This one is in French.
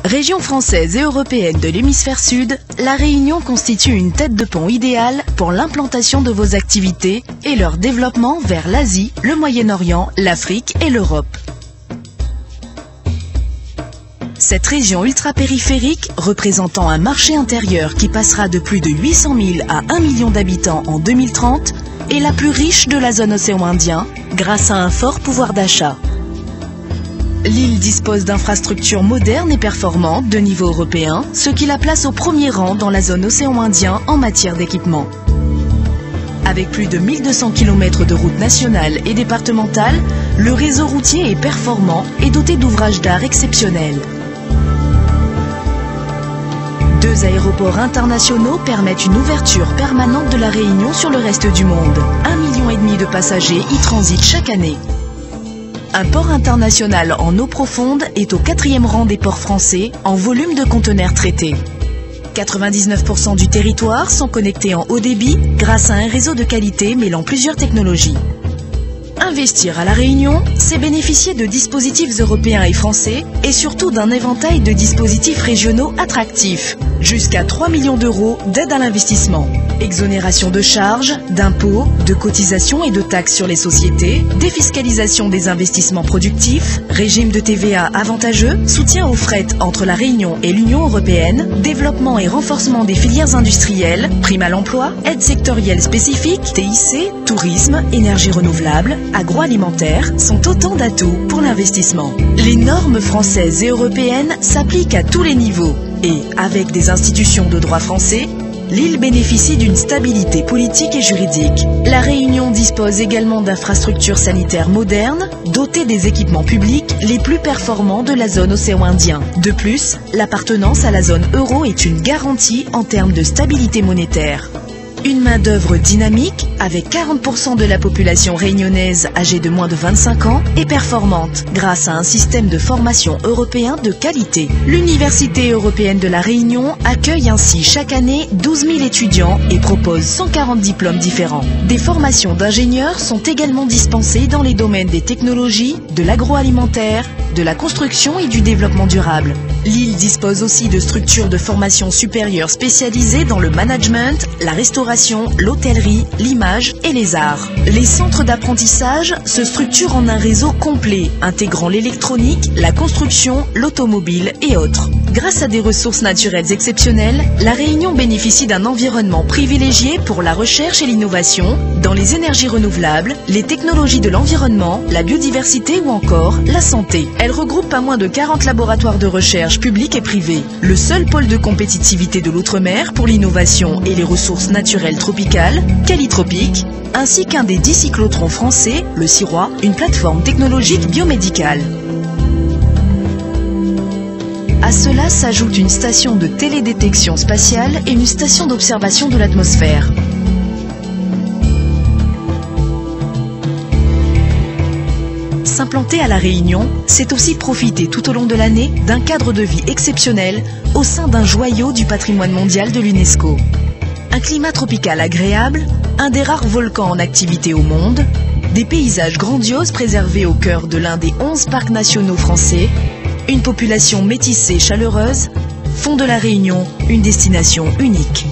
Région française et européenne de l'hémisphère sud, la Réunion constitue une tête de pont idéale pour l'implantation de vos activités et leur développement vers l'Asie, le Moyen-Orient, l'Afrique et l'Europe. Cette région ultra-périphérique, représentant un marché intérieur qui passera de plus de 800 000 à 1 million d'habitants en 2030, est la plus riche de la zone océan Indien grâce à un fort pouvoir d'achat. L'île dispose d'infrastructures modernes et performantes de niveau européen, ce qui la place au premier rang dans la zone océan Indien en matière d'équipement. Avec plus de 1200 km de routes nationales et départementales, le réseau routier est performant et doté d'ouvrages d'art exceptionnels. 2 aéroports internationaux permettent une ouverture permanente de la Réunion sur le reste du monde. 1,5 million de passagers y transitent chaque année. Un port international en eau profonde est au 4e rang des ports français en volume de conteneurs traités. 99% du territoire sont connectés en haut débit grâce à un réseau de qualité mêlant plusieurs technologies. Investir à La Réunion, c'est bénéficier de dispositifs européens et français et surtout d'un éventail de dispositifs régionaux attractifs. Jusqu'à 3 millions d'euros d'aide à l'investissement. Exonération de charges, d'impôts, de cotisations et de taxes sur les sociétés, défiscalisation des investissements productifs, régime de TVA avantageux, soutien aux fret entre la Réunion et l'Union européenne, développement et renforcement des filières industrielles, prime à l'emploi, aide sectorielle spécifique, TIC, tourisme, énergie renouvelable, agroalimentaire sont autant d'atouts pour l'investissement. Les normes françaises et européennes s'appliquent à tous les niveaux et, avec des institutions de droit français, l'île bénéficie d'une stabilité politique et juridique. La Réunion dispose également d'infrastructures sanitaires modernes, dotées des équipements publics les plus performants de la zone océan Indien. De plus, l'appartenance à la zone euro est une garantie en termes de stabilité monétaire. Une main-d'œuvre dynamique, avec 40% de la population réunionnaise âgée de moins de 25 ans, est performante grâce à un système de formation européen de qualité. L'Université européenne de la Réunion accueille ainsi chaque année 12 000 étudiants et propose 140 diplômes différents. Des formations d'ingénieurs sont également dispensées dans les domaines des technologies, de l'agroalimentaire, de la construction et du développement durable. L'île dispose aussi de structures de formation supérieure spécialisées dans le management, la restauration, l'hôtellerie, l'image et les arts. Les centres d'apprentissage se structurent en un réseau complet, intégrant l'électronique, la construction, l'automobile et autres. Grâce à des ressources naturelles exceptionnelles, la Réunion bénéficie d'un environnement privilégié pour la recherche et l'innovation dans les énergies renouvelables, les technologies de l'environnement, la biodiversité ou encore la santé. Elle regroupe pas moins de 40 laboratoires de recherche publics et privés, le seul pôle de compétitivité de l'outre-mer pour l'innovation et les ressources naturelles tropicales, Calitropique, ainsi qu'un des 10 cyclotrons français, le CIROI, une plateforme technologique biomédicale. À cela s'ajoute une station de télédétection spatiale et une station d'observation de l'atmosphère. S'implanter à La Réunion, c'est aussi profiter tout au long de l'année d'un cadre de vie exceptionnel au sein d'un joyau du patrimoine mondial de l'UNESCO. Un climat tropical agréable, un des rares volcans en activité au monde, des paysages grandioses préservés au cœur de l'un des 11 parcs nationaux français, une population métissée chaleureuse font de La Réunion une destination unique.